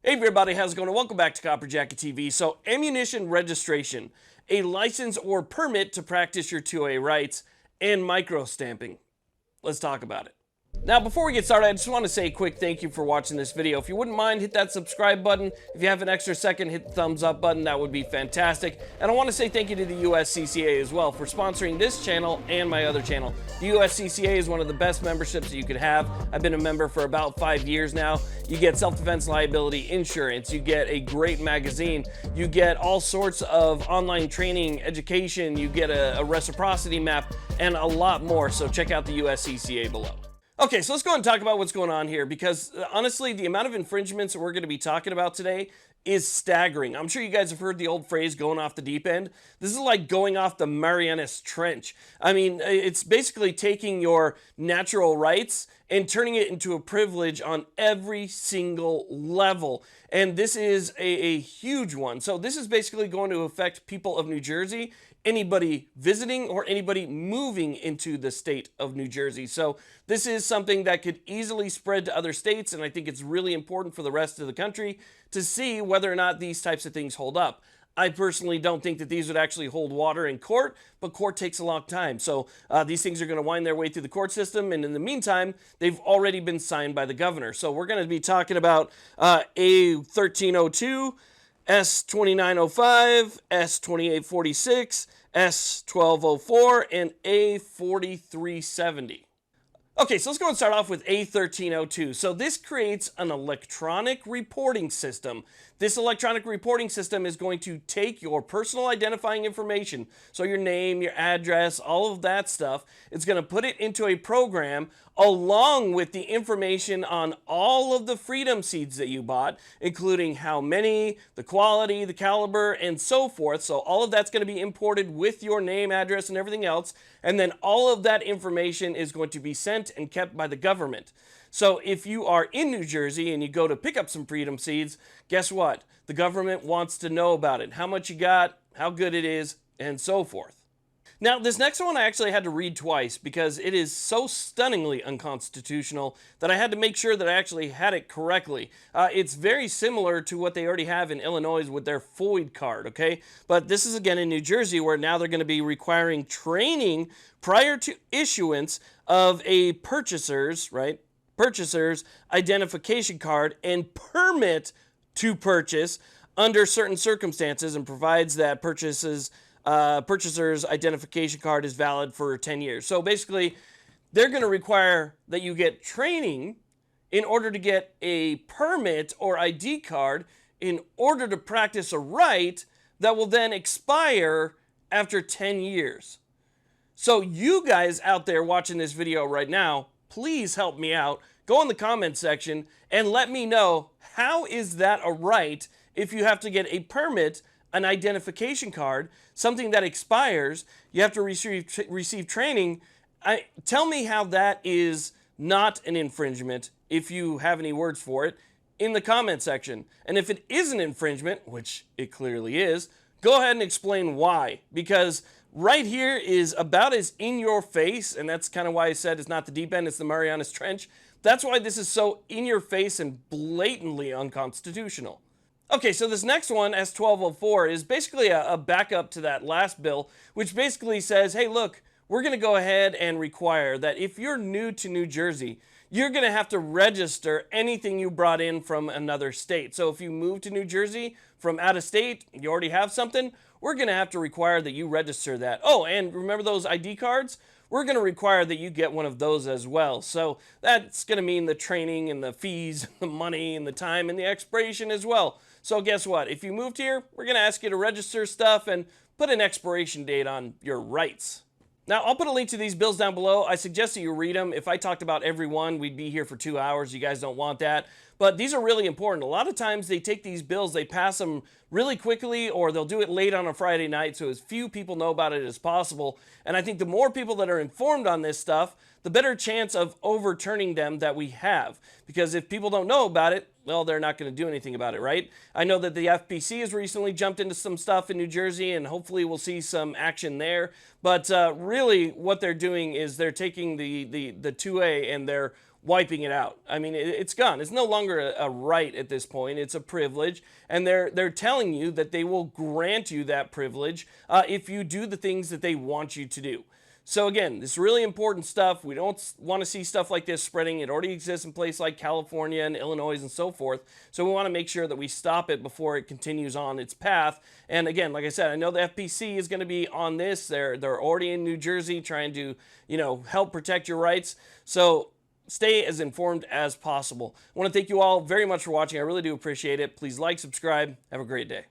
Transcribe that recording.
Hey everybody, how's it going? Welcome back to Copper Jacket TV. So, ammunition registration, a license or permit to practice your 2A rights, and microstamping. Let's talk about it. Now, before we get started, I just want to say a quick thank you for watching this video. If you wouldn't mind, hit that subscribe button. If you have an extra second, hit the thumbs up button. That would be fantastic. And I want to say thank you to the USCCA as well for sponsoring this channel and my other channel. The USCCA is one of the best memberships that you could have. I've been a member for about 5 years now. You get self-defense liability insurance. You get a great magazine. You get all sorts of online training, education. You get a reciprocity map and a lot more. So check out the USCCA below. Okay, so let's go ahead and talk about what's going on here because honestly, the amount of infringements that we're going to be talking about today is staggering. I'm sure you guys have heard the old phrase going off the deep end. This is like going off the Marianas Trench. I mean, it's basically taking your natural rights and turning it into a privilege on every single level. And this is a huge one. So this is basically going to affect people of New Jersey, anybody visiting or anybody moving into the state of New Jersey. So this is something that could easily spread to other states, and I think it's really important for the rest of the country to see whether or not these types of things hold up. I personally don't think that these would actually hold water in court, but court takes a long time. So these things are going to wind their way through the court system, and in the meantime, they've already been signed by the governor. So we're going to be talking about A1302, S2905, S2846, S1204, and A4370. Okay, so let's go and start off with A1302. So this creates an electronic reporting system. This electronic reporting system is going to take your personal identifying information, so your name, your address, all of that stuff. It's going to put it into a program along with the information on all of the freedom seeds that you bought, including how many, the quality, the caliber, and so forth. So all of that's going to be imported with your name, address, and everything else. And then all of that information is going to be sent and kept by the government. So if you are in New Jersey and you go to pick up some freedom seeds, guess what? The government wants to know about it. How much you got, how good it is, and so forth. Now, this next one I actually had to read twice because it is so stunningly unconstitutional that I had to make sure that I actually had it correctly. It's very similar to what they already have in Illinois with their FOID card, okay? But this is again in New Jersey where now they're going to be requiring training prior to issuance of a purchaser's identification card and permit to purchase under certain circumstances, and provides that purchaser's identification card is valid for 10 years. So basically, they're going to require that you get training in order to get a permit or ID card in order to practice a right that will then expire after 10 years. So you guys out there watching this video right now, please help me out. Go in the comment section and let me know, how is that a right if you have to get a permit, an identification card, something that expires, you have to receive training. Tell me how that is not an infringement, if you have any words for it, in the comment section. And if it is an infringement, which it clearly is, go ahead and explain why. Because right here is about as in your face, and that's kind of why I said it's not the deep end, it's the Marianas Trench. That's why this is so in your face and blatantly unconstitutional. Okay, so this next one, S1204, is basically a backup to that last bill, which basically says, hey, look, we're going to go ahead and require that if you're new to New Jersey, you're going to have to register anything you brought in from another state. So if you move to New Jersey from out of state, you already have something, we're going to have to require that you register that. Oh, and remember those ID cards? We're going to require that you get one of those as well. So that's going to mean the training and the fees, the money and the time and the expiration as well. So guess what? If you moved here, we're going to ask you to register stuff and put an expiration date on your rights. Now, I'll put a link to these bills down below. I suggest that you read them. If I talked about every one, we'd be here for 2 hours. You guys don't want that. But these are really important. A lot of times they take these bills, they pass them really quickly, or they'll do it late on a Friday night so as few people know about it as possible. And I think the more people that are informed on this stuff, the better chance of overturning them that we have. Because if people don't know about it, well, they're not going to do anything about it, right? I know that the FPC has recently jumped into some stuff in New Jersey, and hopefully we'll see some action there. But really, what they're doing is they're taking the 2A and they're wiping it out. I mean, it's gone. It's no longer a right at this point. It's a privilege, and they're telling you that they will grant you that privilege if you do the things that they want you to do. So again, this is really important stuff. We don't want to see stuff like this spreading. It already exists in places like California and Illinois and so forth. So we want to make sure that we stop it before it continues on its path. And again, like I said, I know the FPC is going to be on this. They're already in New Jersey trying to, help protect your rights. So stay as informed as possible. I want to thank you all very much for watching. I really do appreciate it. Please like, subscribe. Have a great day.